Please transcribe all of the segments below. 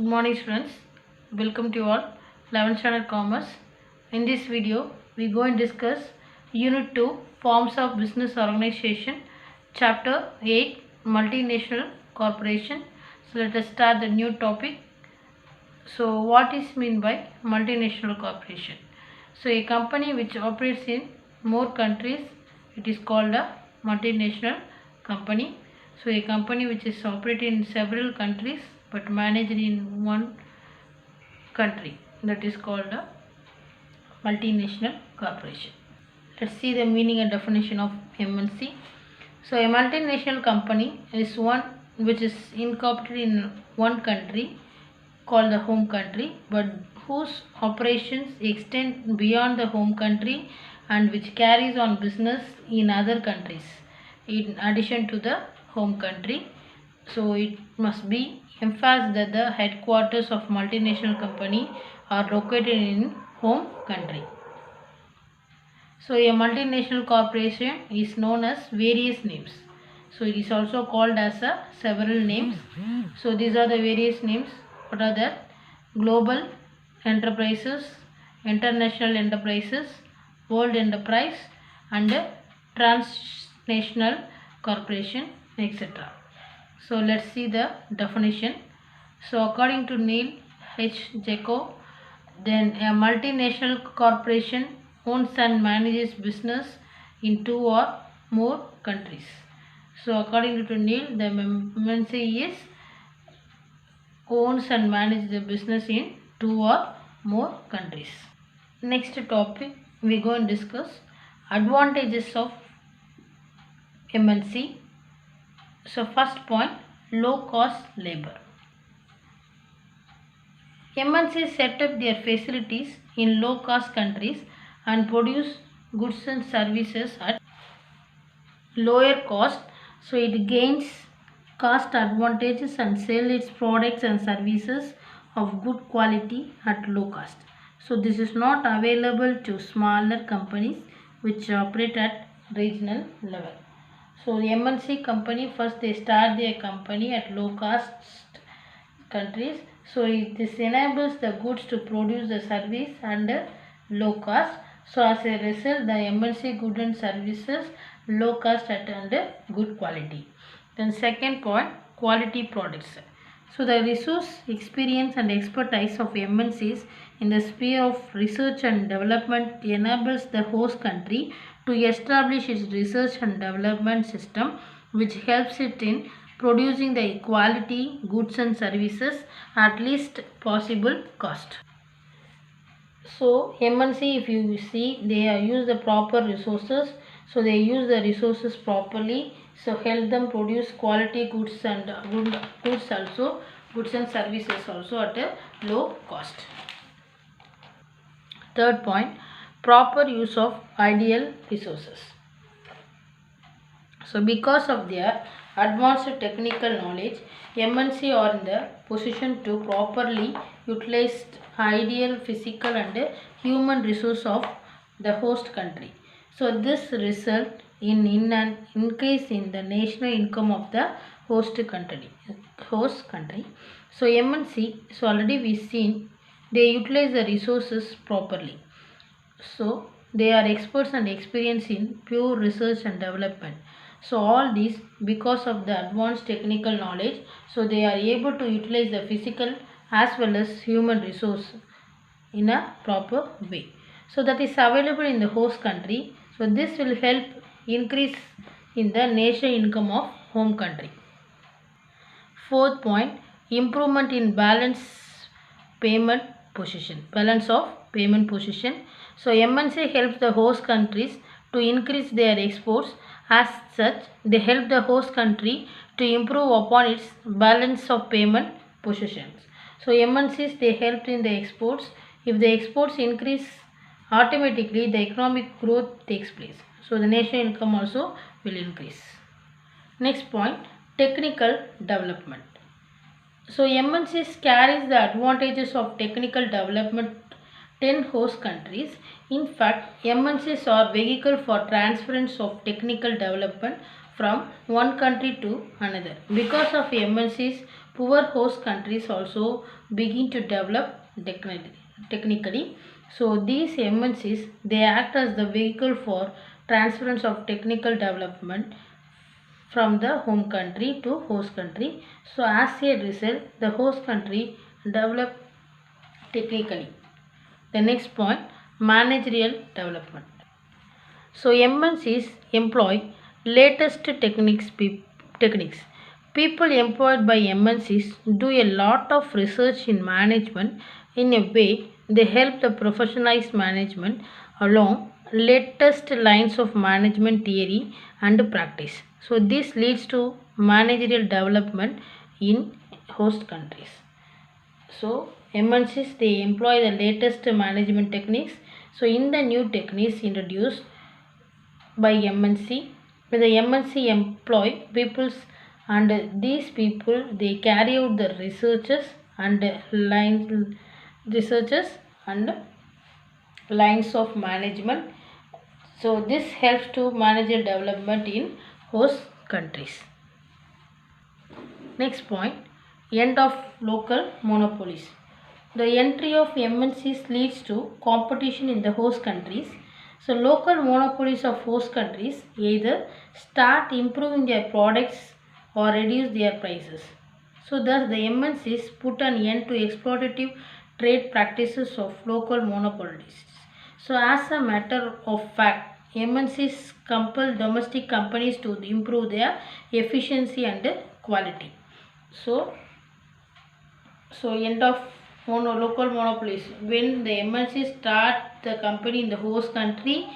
Good morning students, welcome to you all 11th standard commerce. In this video we go and discuss unit 2 forms of business organization, chapter 8 multinational corporation. So let us start the new topic. So what is mean by multinational corporation? So a company which operates in more countries, it is called a multinational company. So a company which is operating in several countries but managed in one country, that is called a multinational corporation. Let's see the meaning and definition of MNC. So a multinational company is one which is incorporated in one country called the home country, but whose operations extend beyond the home country and which carries on business in other countries in addition to the home country. So it must be emphasized that the headquarters of multinational company are located in home country. So a multinational corporation is known as various names. So it is also called as a several names. So these are the various names. What are that? Global enterprises, international enterprises, world enterprise, and transnational corporation, etc. So let's see the definition. So according to Neil H. Jacob, then a multinational corporation owns and manages business in two or more countries. So according to Neil, the MNC is owns and manages the business in two or more countries. Next topic, we go and discuss advantages of MNC. So first point, low cost labor. MNCs set up their facilities in low cost countries and produce goods and services at lower cost. So it gains cost advantages and sell its products and services of good quality at low cost. So this is not available to smaller companies which operate at regional level. So the MNC company, first they start their company at low cost countries. So this enables the goods to produce the service under low cost. So as a result, the MNC goods and services low cost at under good quality. Then second point, quality products. So the resource, experience and expertise of MNCs in the sphere of research and development enables the host country to establish its research and development system, which helps it in producing the quality goods and services at least possible cost. So MNC, if you see, they use the proper resources. So they use the resources properly. So help them produce quality goods and goods and services also at a low cost. Third point, proper use of ideal resources. So because of their advanced technical knowledge, MNC are in the position to properly utilize ideal physical and human resource of the host country. So this result in an increase in the national income of the host country. So MNC, so already we seen they utilize the resources properly. So they are experts and experienced in pure research and development. So all these because of the advanced technical knowledge, so they are able to utilize the physical as well as human resource in a proper way. So that is available in the host country. So this will help increase in the national income of home country. Fourth point, improvement in balance of payment position. So MNC helps the host countries to increase their exports. As such, they help the host country to improve upon its balance of payment positions. So MNCs, they help in the exports. If the exports increase, automatically the economic growth takes place. So the national income also will increase. Next point, technical development. So MNCs carries the advantages of technical development 10 host countries. In fact, MNCs are vehicle for transference of technical development from one country to another. Because of MNCs, poor host countries also begin to develop technically. So these MNCs, they act as the vehicle for transference of technical development from the home country to host country. So as a result, the host country develop technically. The next point, managerial development. So MNCs employ latest techniques. People employed by MNCs do a lot of research in management. In a way, they help the professionalized management along latest lines of management theory and practice. So this leads to managerial development in host countries. So MNCs, they employ the latest management techniques. So in the new techniques introduced by MNC, when the MNC employ peoples, and these people, they carry out the researches and lines of management. So this helps to manage the development in host countries. Next point, end of local monopolies. The entry of MNCs leads to competition in the host countries. So local monopolies of host countries either start improving their products or reduce their prices. So thus the MNCs put an end to exploitative trade practices of local monopolists. So as a matter of fact, MNCs compel domestic companies to improve their efficiency and quality. So end of local monopolies. When the MNC start the company in the host country,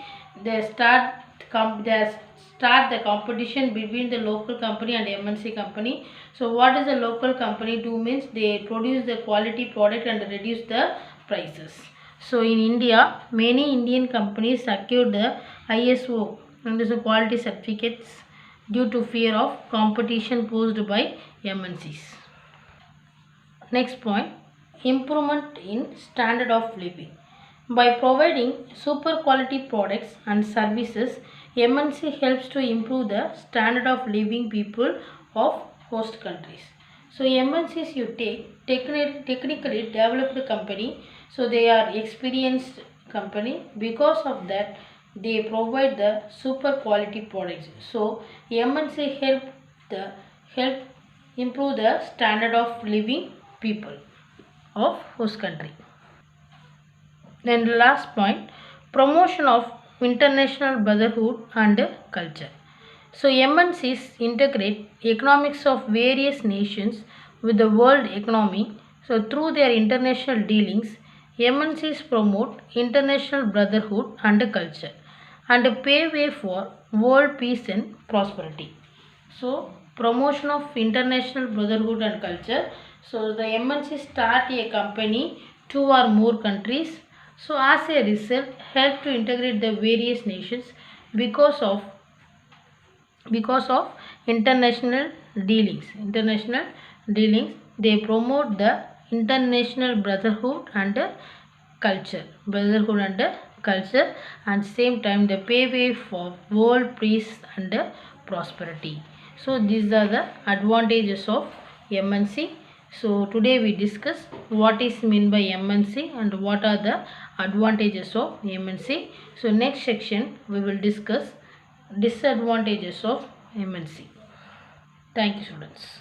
they start the competition between the local company and MNC company. So what does the local company do means they produce the quality product and reduce the prices. So in India, many Indian companies secured the ISO and the quality certificates due to fear of competition posed by MNCs. Next point, improvement in standard of living. By providing super quality products and services, MNC helps to improve the standard of living people of host countries. So MNCs, you take technically developed company, so they are experienced company. Because of that, they provide the super quality products. So MNC help improve the standard of living people of host country. Then the last point, promotion of international brotherhood and culture. So MNCs integrate economics of various nations with the world economy. So through their international dealings, MNCs promote international brotherhood and culture and pave way for world peace and prosperity. So promotion of international brotherhood and culture. So the MNC start a company, two or more countries. So as a result, help to integrate the various nations because of international dealings. They promote the international brotherhood and culture, and same time they pave way for world peace and prosperity. So these are the advantages of MNC. So today we discuss what is meant by MNC and what are the advantages of MNC. So next section we will discuss disadvantages of MNC. Thank you, students.